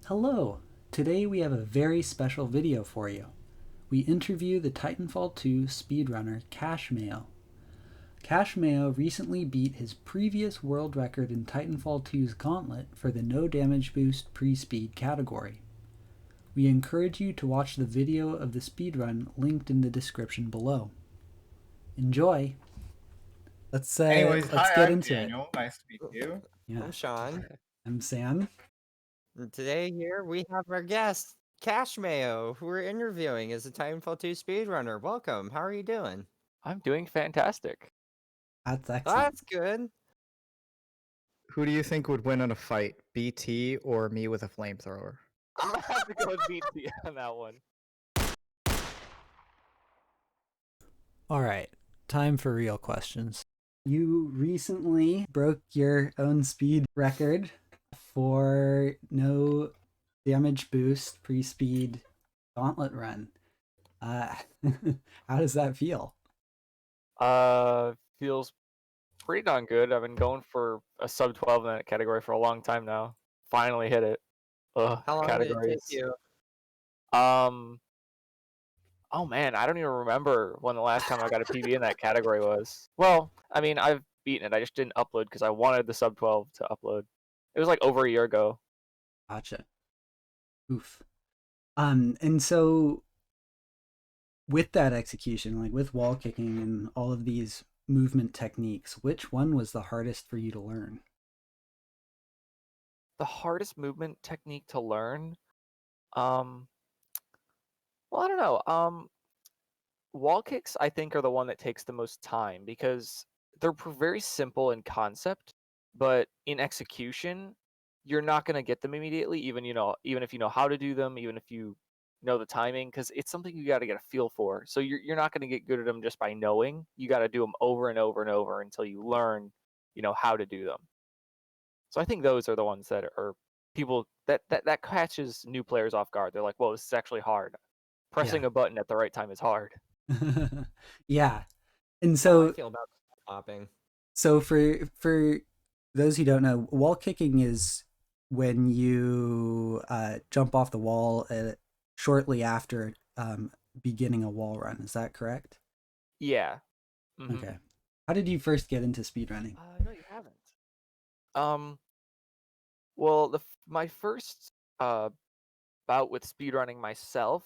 Hello! Today we have a very special video for you. We interview the Titanfall 2 speedrunner Cash Mayo. Cash Mayo recently beat his previous world record in Titanfall 2's Gauntlet for the no damage boost pre-speed category. We encourage you to watch the video of the speedrun linked in the description below. Enjoy! Let's Hi, get I'm into it. Daniel. Nice to meet you. Yeah, I'm Sean. I'm Sam. And today here we have our guest, Cash Mayo, who we're interviewing as a Titanfall 2 speedrunner. Welcome. How are you doing? I'm doing fantastic. That's excellent. That's good. Who do you think would win in a fight, BT or me with a flamethrower? I'm gonna have to go with BT on that one. Alright, time for real questions. You recently broke your own speed record for no damage boost pre-speed gauntlet run. How does that feel? Feels pretty darn good. I've been going for a sub 12 in that category for a long time now. Finally hit it. How long did it take Categories. you? Oh man, I don't even remember when the last time I got a PB in that category was. Well, I mean, I've beaten it. I just didn't upload because I wanted the sub 12 to upload. It was like over a year ago. Gotcha. Oof. And so with that execution, like with wall kicking and all of these movement techniques, which one was the hardest for you to learn? The hardest movement technique to learn? Well, I don't know. Wall kicks, I think, are the one that takes the most time because they're very simple in concept, but in execution, you're not going to get them immediately. Even if you know how to do them, even if you know the timing, because it's something you got to get a feel for. So you're not going to get good at them just by knowing. You got to do them over and over and over until you learn, how to do them. So I think those are the ones that are people that catches new players off guard. They're like, "Whoa, this is actually hard." Pressing a button at the right time is hard. Yeah. And How I so feel about hopping. so for those who don't know, wall kicking is when you jump off the wall shortly after beginning a wall run. Is that correct? Yeah. Mm-hmm. Okay. How did you first get into speedrunning? No, you haven't. Well, my first bout with speedrunning myself,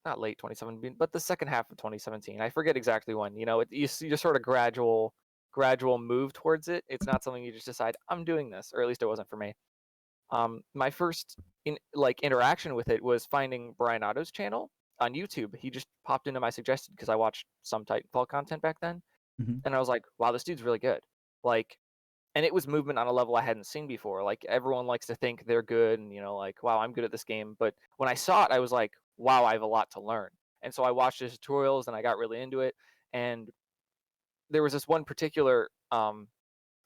not late 2017, but the second half of 2017. I forget exactly when. You sort of gradual move towards it. It's not something you just decide I'm doing this, or at least it wasn't for me. My first interaction with it was finding Bryonato's channel on YouTube. He just popped into my suggested because I watched some Titanfall content back then, and I was like, wow, this dude's really good. And it was movement on a level I hadn't seen before. Like everyone likes to think they're good and like, wow, I'm good at this game. But when I saw it, I was like, wow, I have a lot to learn. And so I watched his tutorials and I got really into it. And there was this one particular I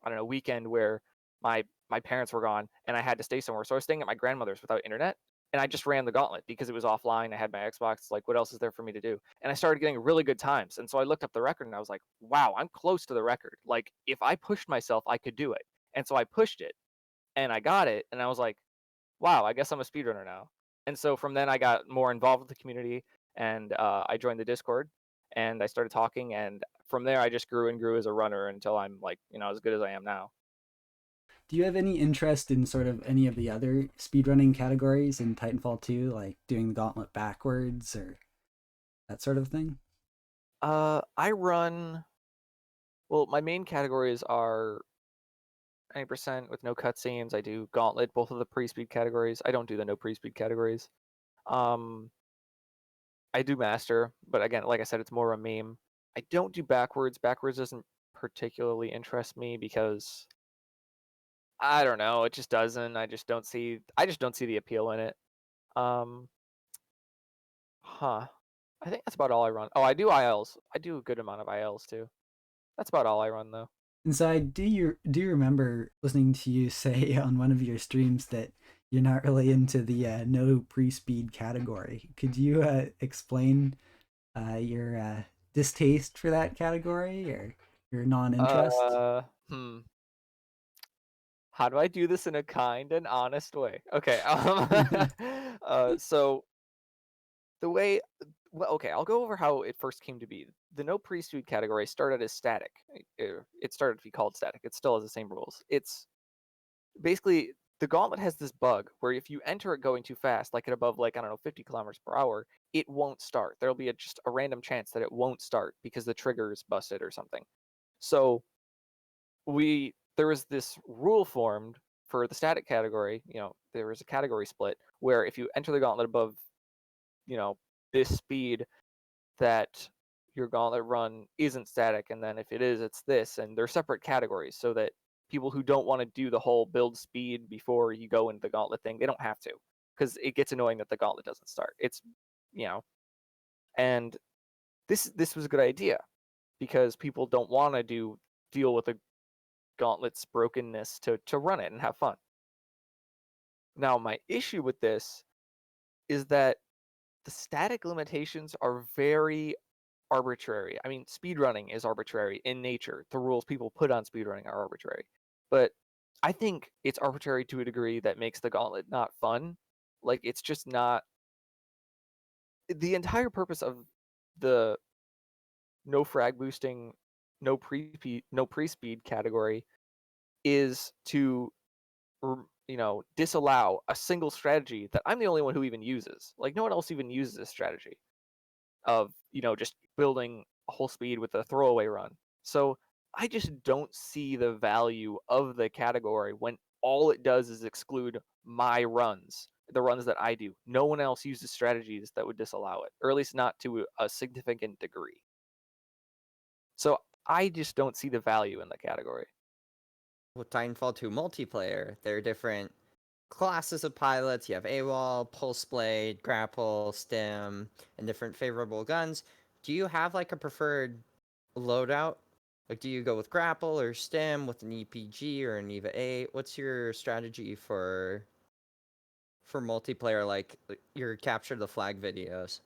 don't know, weekend where my parents were gone and I had to stay somewhere. So I was staying at my grandmother's without internet. And I just ran the gauntlet because it was offline. I had my Xbox. Like, what else is there for me to do? And I started getting really good times. And so I looked up the record and I was like, wow, I'm close to the record. Like, if I pushed myself, I could do it. And so I pushed it and I got it. And I was like, wow, I guess I'm a speedrunner now. And so from then I got more involved with the community and I joined the Discord and I started talking. And from there, I just grew and grew as a runner until I'm like, as good as I am now. Do you have any interest in sort of any of the other speedrunning categories in Titanfall 2, like doing the gauntlet backwards or that sort of thing? I run. Well, my main categories are 90% with no cutscenes. I do Gauntlet, both of the pre-speed categories. I don't do the no pre-speed categories. Um, I do Master, but again, like I said, it's more a meme. I don't do backwards. Backwards doesn't particularly interest me because I don't know. It just doesn't. I just don't see. I just don't see the appeal in it. Um, huh. I think that's about all I run. Oh, I do ILs. I do a good amount of ILs too. That's about all I run though. And so I do remember listening to you say on one of your streams that you're not really into the no pre-speed category. Could you explain your distaste for that category or your non-interest? Hmm. How do I do this in a kind and honest way? Okay. So the way, well, okay, I'll go over how it first came to be. The no pre-speed category started as static. It started to be called static. It still has the same rules. It's basically the Gauntlet has this bug where if you enter it going too fast, like at above, like, I don't know, 50 kilometers per hour, it won't start. There'll be just a random chance that it won't start because the trigger is busted or something. So there was this rule formed for the static category. There was a category split where if you enter the Gauntlet above, this speed, that your Gauntlet run isn't static, and then if it is, it's this, and they're separate categories so that people who don't want to do the whole build speed before you go into the Gauntlet thing, they don't have to, because it gets annoying that the Gauntlet doesn't start. And this was a good idea because people don't want to deal with the Gauntlet's brokenness to run it and have fun. Now, my issue with this is that the static limitations are very arbitrary. I mean, speedrunning is arbitrary in nature. The rules people put on speedrunning are arbitrary. But I think it's arbitrary to a degree that makes the Gauntlet not fun. Like, it's just not... The entire purpose of the no frag boosting, no pre-speed category is to disallow a single strategy that I'm the only one who even uses. Like, no one else even uses this strategy of just building a whole speed with a throwaway run. So I just don't see the value of the category when all it does is exclude my runs, the runs that I do. No one else uses strategies that would disallow it, or at least not to a significant degree. So I just don't see the value in the category. With Titanfall 2 multiplayer, there are different classes of pilots. You have AWOL, Pulse Blade, Grapple, Stim, and different favorable guns. Do you have like a preferred loadout? Like, do you go with Grapple or Stim with an EPG or an EVA 8? What's your strategy for multiplayer, like your capture the flag videos?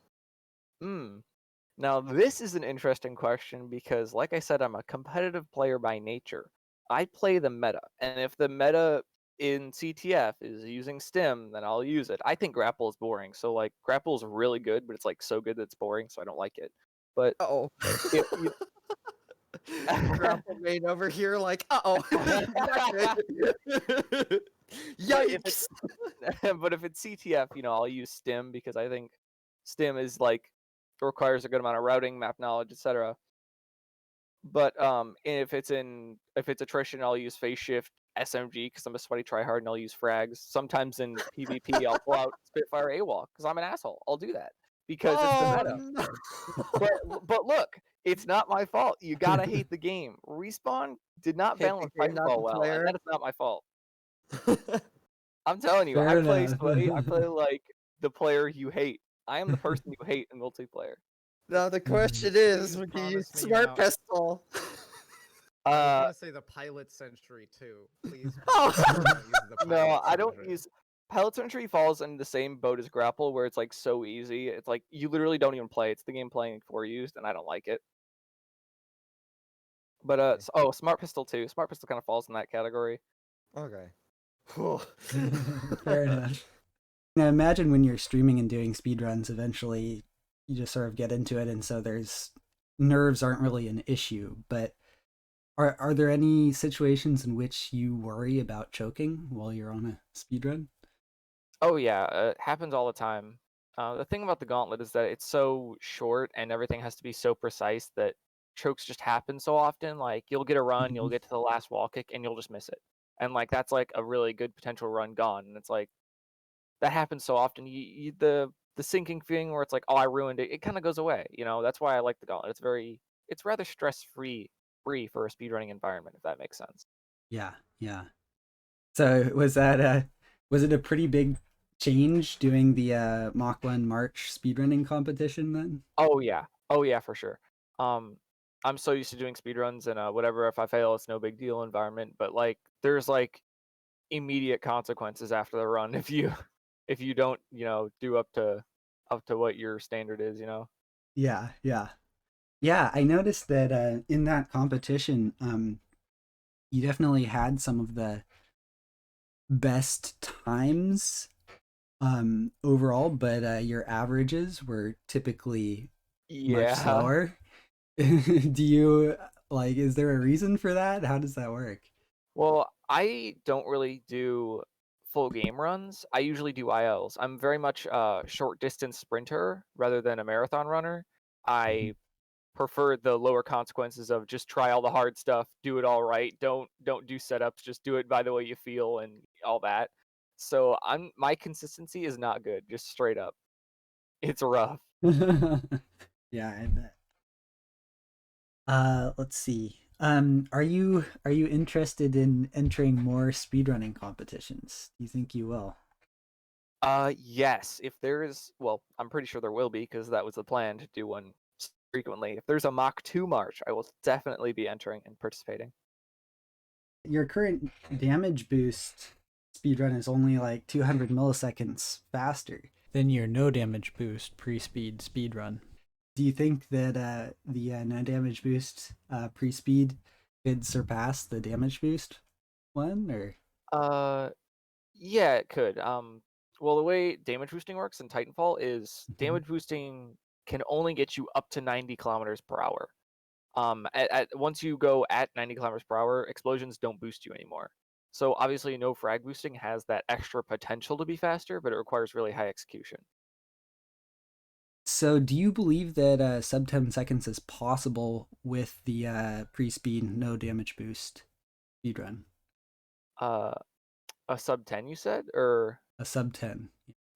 Now, this is an interesting question because, like I said, I'm a competitive player by nature. I play the meta, and if the meta in CTF is using Stim, then I'll use it. I think Grapple is boring, so like Grapple is really good, but it's like so good that it's boring, so I don't like it. But if you... Grapple main over here, like, yikes! But if it's CTF, I'll use Stim because I think Stim is like requires a good amount of routing, map knowledge, etc. But if it's attrition, I'll use phase shift SMG because I'm a sweaty tryhard and I'll use frags. Sometimes in PvP, I'll pull out Spitfire AWOL because I'm an asshole. I'll do that because it's the meta. No. But look, it's not my fault. You gotta hate the game. Respawn did not balance Titanfall well, and that is not my fault. I'm telling you, I play sweaty. I play like the player you hate. I am the person you hate in multiplayer. Now the question is, would you use Smart Pistol? I was gonna say the pilot sentry too. Please. No, I don't use pilot sentry. Falls in the same boat as Grapple, where it's like so easy. It's like you literally don't even play. It's the game playing for you, and I don't like it. But Smart Pistol too. Smart Pistol kind of falls in that category. Okay. Fair enough. Now imagine when you're streaming and doing speedruns, eventually you just sort of get into it, and so nerves aren't really an issue. But are there any situations in which you worry about choking while you're on a speedrun? Oh yeah, it happens all the time. The thing about the Gauntlet is that it's so short and everything has to be so precise that chokes just happen so often. Like, you'll get a run, you'll get to the last wall kick, and you'll just miss it. And like, that's like a really good potential run gone. And it's like, that happens so often. The sinking feeling where it's like, oh, I ruined it, it kind of goes away. That's why I like the Gauntlet. It's rather stress-free for a speedrunning environment, if that makes sense. Yeah. So was it a pretty big change doing the Mach I March speedrunning competition then? Oh yeah, for sure. I'm so used to doing speedruns and whatever, if I fail, it's no big deal environment, but like there's like immediate consequences after the run if you don't, do up to what your standard is, Yeah. I noticed that in that competition, you definitely had some of the best times overall, but your averages were typically much Yeah. slower. Do you like, is there a reason for that? How does that work? Well, I don't really do full game runs. I usually do ILs. I'm very much a short distance sprinter rather than a marathon runner. I prefer the lower consequences of just try all the hard stuff, do it all right. Don't do setups, just do it by the way you feel and all that. So my consistency is not good, just straight up. It's rough. Yeah, I bet. Let's see. Are you interested in entering more speedrunning competitions? Do you think you will? Yes. If there's, well, I'm pretty sure there will be because that was the plan to do one frequently. If there's a Mach II March, I will definitely be entering and participating. Your current damage boost speedrun is only like 200 milliseconds faster than your no damage boost pre-speed speedrun. Do you think that the no damage boost pre-speed could surpass the damage boost one, or? Uh, yeah, it could. Well, the way damage boosting works in Titanfall is damage boosting can only get you up to 90 kilometers per hour. Once you go at 90 kilometers per hour, explosions don't boost you anymore. So obviously, no frag boosting has that extra potential to be faster, but it requires really high execution. So, do you believe that sub 10 seconds is possible with the pre-speed no damage boost speedrun? Uh, a sub 10, you said, or A sub 10.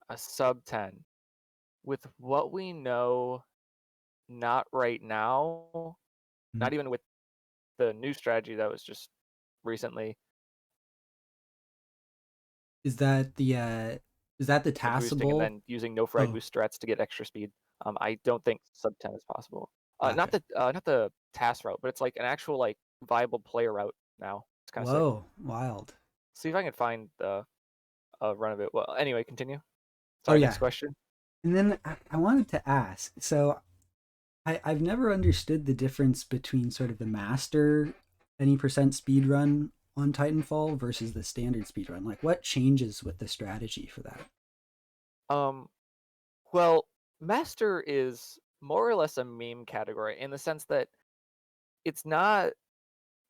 a sub 10? With what we know, not right now. Mm. Not even with the new strategy that was just recently. Is that the Damage boosting and TASable? then using no frag Oh, boost strats to get extra speed. I don't think sub 10 is possible. gotcha. Not the TAS route, but it's like an actual like viable player route now. It's kind of sick. Whoa, wild. See if I can find the run of it. Well, anyway, continue. Oh Sorry, yeah. next question. And then I wanted to ask, so I've never understood the difference between sort of the master any percent speed run on Titanfall versus the standard speed run. Like, what changes with the strategy for that? Um, well, master is more or less a meme category in the sense that it's not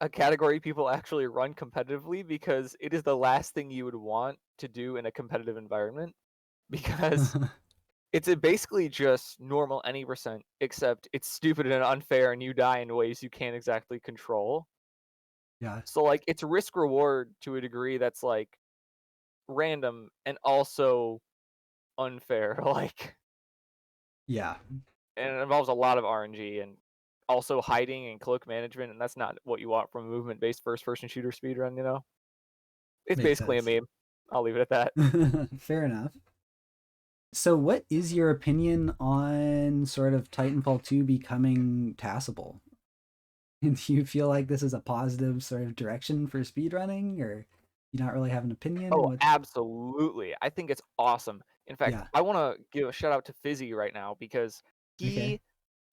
a category people actually run competitively because it is the last thing you would want to do in a competitive environment because it's basically just normal any percent except it's stupid and unfair and you die in ways you can't exactly control. Yeah. So like it's risk reward to a degree that's like random and also unfair like Yeah. and it involves a lot of RNG and also hiding and cloak management and that's not what you want from a movement based first person shooter speedrun, you know. It's Makes basically a sense. meme. I'll leave it at that. Fair enough. So, what is your opinion on sort of Titanfall 2 becoming TASable? Do you feel like this is a positive sort of direction for speedrunning, or you not really have an opinion? Oh, What? absolutely. I think it's awesome. In fact, Yeah. I want to give a shout out to Fzzy right now because Okay. he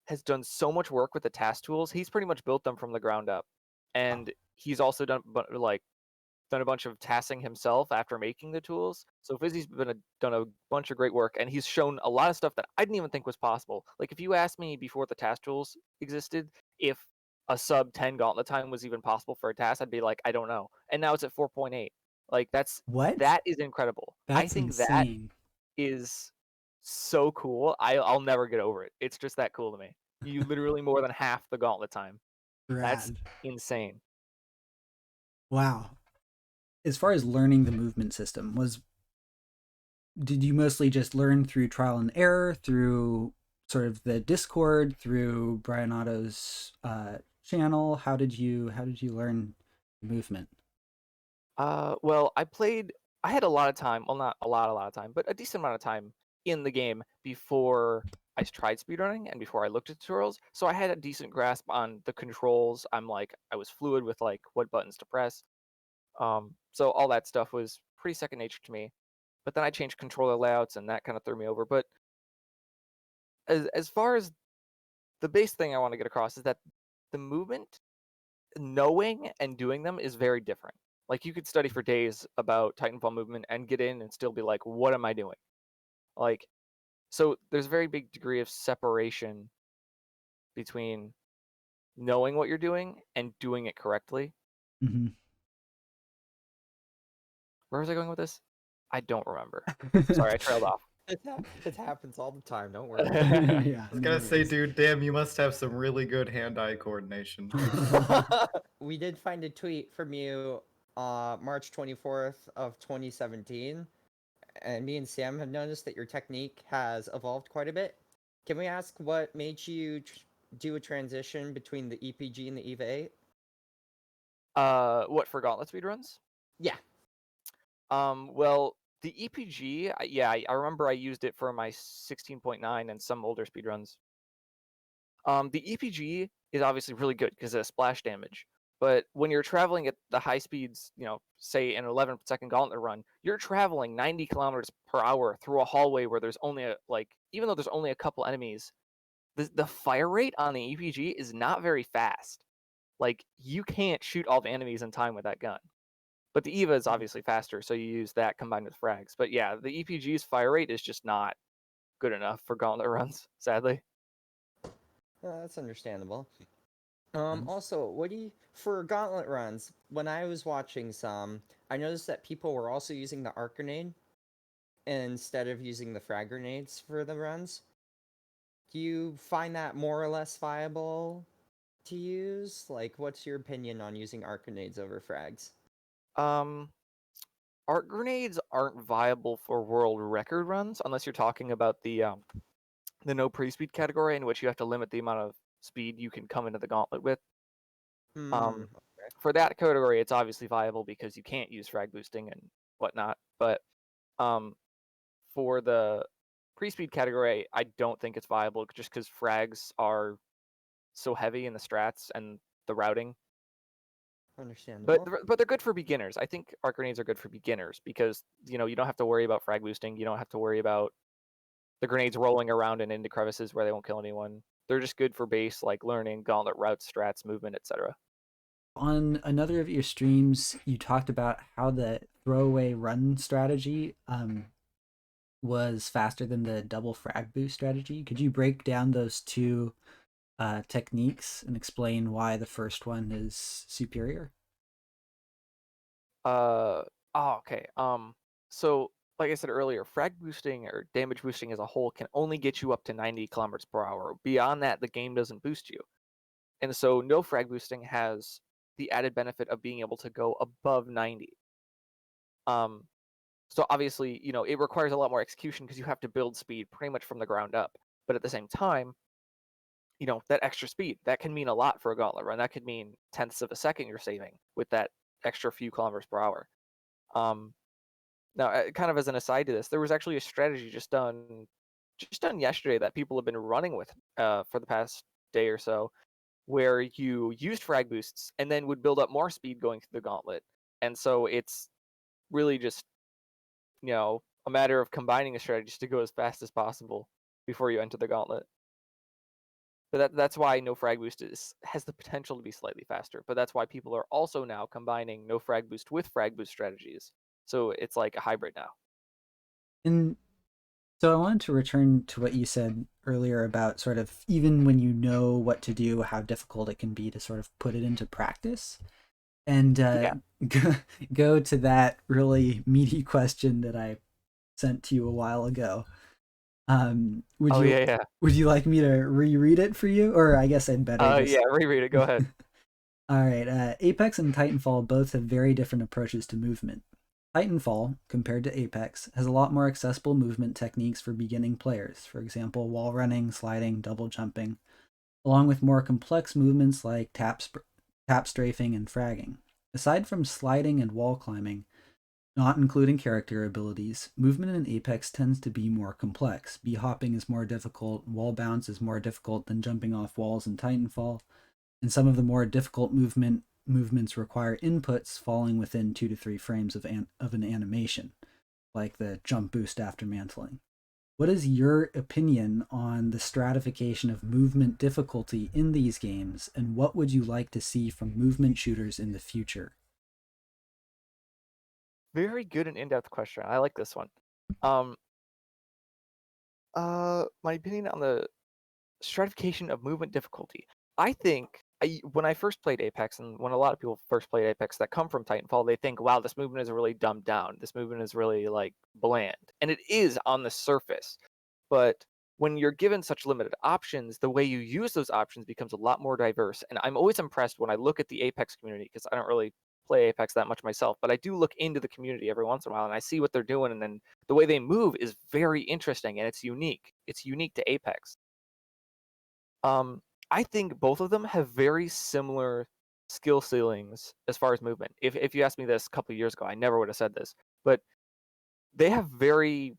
has done so much work with the task tools. He's pretty much built them from the ground up. Wow. And he's also done a bunch of tasking himself after making the tools. So Fizzy's done a bunch of great work and he's shown a lot of stuff that I didn't even think was possible. Like if you asked me before the task tools existed if a sub 10 gauntlet time was even possible for a task, I'd be like, I don't know. And now it's at 4.8. Like What? that is incredible. I That's think that insane. is so cool. I'll never get over it. It's just that cool to me. You literally more than half the gauntlet time. That's Rad. insane. Wow. As far as learning the movement system, did you mostly just learn through trial and error, through sort of the Discord, through Bryanato's channel? How did you learn movement? Well, I had a lot of time, well, not a lot of time, but a decent amount of time in the game before I tried speedrunning and before I looked at tutorials. So I had a decent grasp on the controls. I was fluid with like what buttons to press. So all that stuff was pretty second nature to me. But then I changed controller layouts and that kind of threw me over. But as far as the base thing I want to get across is that the movement, knowing and doing them is very different. Like, you could study for days about Titanfall movement and get in and still be like, what am I doing? Like, so there's a very big degree of separation between knowing what you're doing and doing it correctly. Hmm. Where was I going with this? I don't remember. Sorry, I trailed off. It happens all the time. Don't worry. Yeah, I was no gonna say, worries. dude, damn, you must have some really good hand-eye coordination. We did find a tweet from you, March 24th of 2017, and me and Sam have noticed that your technique has evolved quite a bit. Can we ask what made you do a transition between the EPG and the EVA 8? What, for Gauntlet speedruns? Yeah. Well, the EPG, I remember I used it for my 16.9 and some older speedruns. The EPG is obviously really good because it has splash damage. But when you're traveling at the high speeds, say an 11-second Gauntlet run, you're traveling 90 kilometers per hour through a hallway where there's only even though there's only a couple enemies, the fire rate on the EPG is not very fast. Like, you can't shoot all the enemies in time with that gun. But the EVA is obviously faster, so you use that combined with frags. But yeah, the EPG's fire rate is just not good enough for Gauntlet runs, sadly. That's understandable. Also, what do you, for Gauntlet runs, when I was watching some, I noticed that people were also using the arc grenade instead of using the frag grenades for the runs. Do you find that more or less viable to use? Like, what's your opinion on using arc grenades over frags? Arc grenades aren't viable for world record runs unless you're talking about the no pre-speed category, in which you have to limit the amount of speed you can come into the Gauntlet with. Okay. For that category, it's obviously viable because you can't use frag boosting and whatnot. But for the pre-speed category, I don't think it's viable just because frags are so heavy in the strats and the routing. Understandable. But they're good for beginners. I think arc grenades are good for beginners because you don't have to worry about frag boosting. You don't have to worry about the grenades rolling around and into crevices where they won't kill anyone. They're just good for base, like learning Gauntlet routes, strats, movement, etc. On another of your streams, you talked about how the throwaway run strategy was faster than the double frag boost strategy. Could you break down those two techniques and explain why the first one is superior? Okay. So like I said earlier, frag boosting or damage boosting as a whole can only get you up to 90 kilometers per hour. Beyond that, the game doesn't boost you. And so no frag boosting has the added benefit of being able to go above 90. So obviously, it requires a lot more execution because you have to build speed pretty much from the ground up. But at the same time, that extra speed, that can mean a lot for a Gauntlet run. That could mean tenths of a second you're saving with that extra few kilometers per hour. Now, kind of as an aside to this, there was actually a strategy just done yesterday that people have been running with for the past day or so, where you used frag boosts and then would build up more speed going through the Gauntlet. And so it's really just, a matter of combining the strategies to go as fast as possible before you enter the Gauntlet. But that's why no frag boost has the potential to be slightly faster. But that's why people are also now combining no frag boost with frag boost strategies. So it's like a hybrid now. And so I wanted to return to what you said earlier about sort of even when you know what to do, how difficult it can be to sort of put it into practice. And go to that really meaty question that I sent to you a while ago. Would you like me to reread it for you, or I guess I'd better just... Yeah, reread it. Go ahead. All right. Apex and Titanfall both have very different approaches to movement. Titanfall, compared to Apex, has a lot more accessible movement techniques for beginning players. For example, wall running, sliding, double jumping, along with more complex movements like tap strafing and fragging. Aside from sliding and wall climbing, not including character abilities, movement in Apex tends to be more complex. B-hopping is more difficult, wall bounce is more difficult than jumping off walls in Titanfall, and some of the more difficult movements require inputs falling within 2 to 3 frames of an animation, like the jump boost after mantling. What is your opinion on the stratification of movement difficulty in these games, and what would you like to see from movement shooters in the future? Very good and in-depth question. I like this one. My opinion on the stratification of movement difficulty. I think when I first played Apex, and when a lot of people first played Apex that come from Titanfall, they think, wow, this movement is really dumbed down. This movement is really like bland. And it is on the surface. But when you're given such limited options, the way you use those options becomes a lot more diverse. And I'm always impressed when I look at the Apex community, because I don't really play Apex that much myself, but I do look into the community every once in a while and I see what they're doing. And then the way they move is very interesting and it's unique. It's unique to Apex. I think both of them have very similar skill ceilings as far as movement. If you asked me this a couple of years ago, I never would have said this, but they have very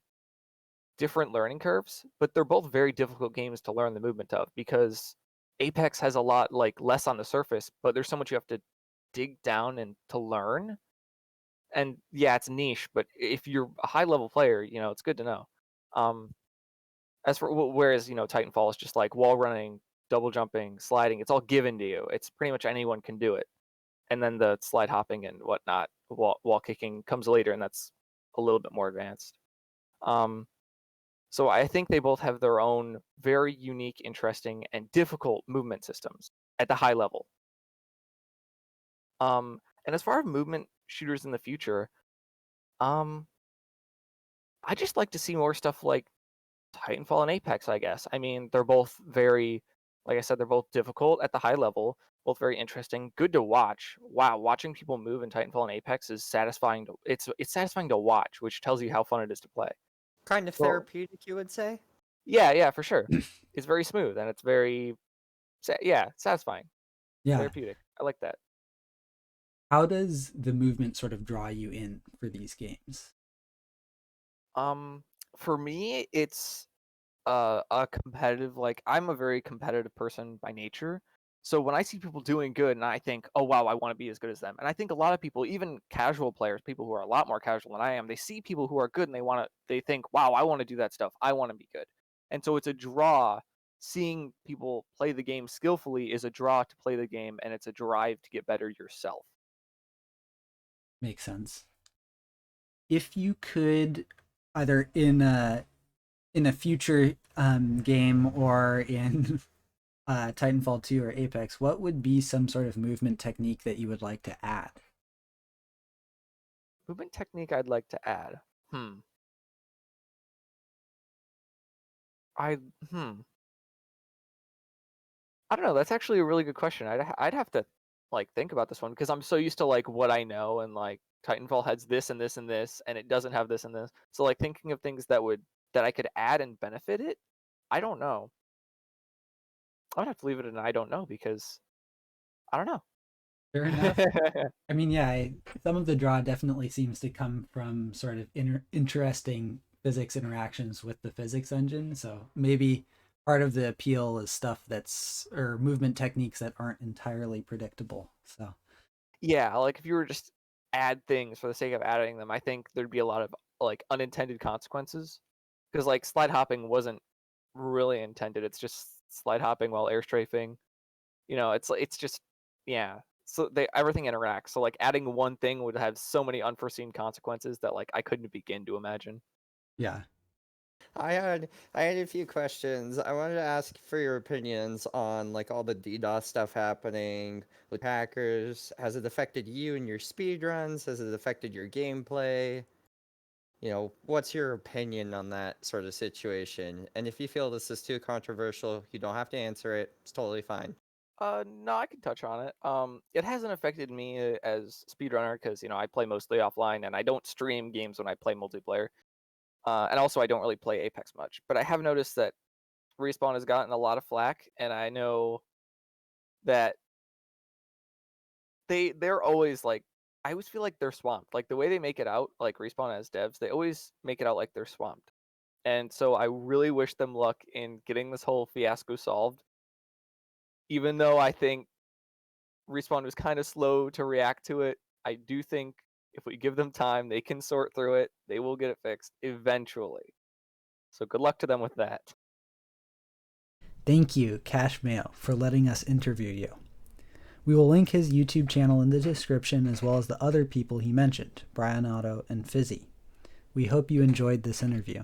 different learning curves, but they're both very difficult games to learn the movement of because Apex has a lot like less on the surface, but there's so much you have to dig down and to learn. And yeah, it's niche, but if you're a high level player, it's good to know. As for whereas Titanfall is just like wall running, double jumping, sliding. It's all given to you. It's pretty much anyone can do it. And then the slide hopping and whatnot, wall kicking comes later, and that's a little bit more advanced. So I think they both have their own very unique, interesting, and difficult movement systems at the high level. And as far as movement shooters in the future, I just like to see more stuff like Titanfall and Apex, I guess. I mean, they're both very, like I said, they're both difficult at the high level, both very interesting, good to watch. Wow, watching people move in Titanfall and Apex is satisfying. It's satisfying to watch, which tells you how fun it is to play. Kind of therapeutic, you would say? Yeah, for sure. It's very smooth and it's very, satisfying. Yeah. Therapeutic. I like that. How does the movement sort of draw you in for these games? For me, it's a competitive, like I'm a very competitive person by nature. So when I see people doing good and I think, oh wow, I want to be as good as them. And I think a lot of people, even casual players, people who are a lot more casual than I am, they see people who are good and they think, wow, I want to do that stuff. I want to be good. And so it's a draw. Seeing people play the game skillfully is a draw to play the game, and it's a drive to get better yourself. Makes sense. If you could, either in a future game or in Titanfall 2 or Apex, what would be some sort of movement technique that you would like to add? Movement technique I'd like to add. I don't know. That's actually a really good question. I'd have to like think about this one because I'm so used to like what I know, and like Titanfall has this and this and this, and it doesn't have this and this. So like thinking of things that I could add and benefit it. I don't know. I would have to leave it in I don't know because I don't know. Fair enough. I mean, yeah, some of the draw definitely seems to come from sort of interesting physics interactions with the physics engine. So maybe part of the appeal is stuff or movement techniques that aren't entirely predictable. So yeah, like if you were just add things for the sake of adding them, I think there'd be a lot of like unintended consequences. Because like slide hopping wasn't really intended. It's just slide hopping while air strafing. It's just yeah. So everything interacts. So like adding one thing would have so many unforeseen consequences that like I couldn't begin to imagine. yeah. I had a few questions. I wanted to ask for your opinions on like all the DDoS stuff happening with hackers. Has it affected you and your speedruns? Has it affected your gameplay? What's your opinion on that sort of situation? And if you feel this is too controversial, you don't have to answer it. It's totally fine. No, I can touch on it. It hasn't affected me as speedrunner because I play mostly offline and I don't stream games when I play multiplayer. And also I don't really play Apex much. But I have noticed that Respawn has gotten a lot of flack, and I know that they're always like, I always feel like they're swamped. Like the way they make it out, like Respawn as devs, they always make it out like they're swamped. And so I really wish them luck in getting this whole fiasco solved. Even though I think Respawn was kind of slow to react to it, I do think if we give them time, they can sort through it. They will get it fixed eventually. So good luck to them with that. Thank you, Cash Mayo, for letting us interview you. We will link his YouTube channel in the description as well as the other people he mentioned, Bryonato and Fzzy. We hope you enjoyed this interview.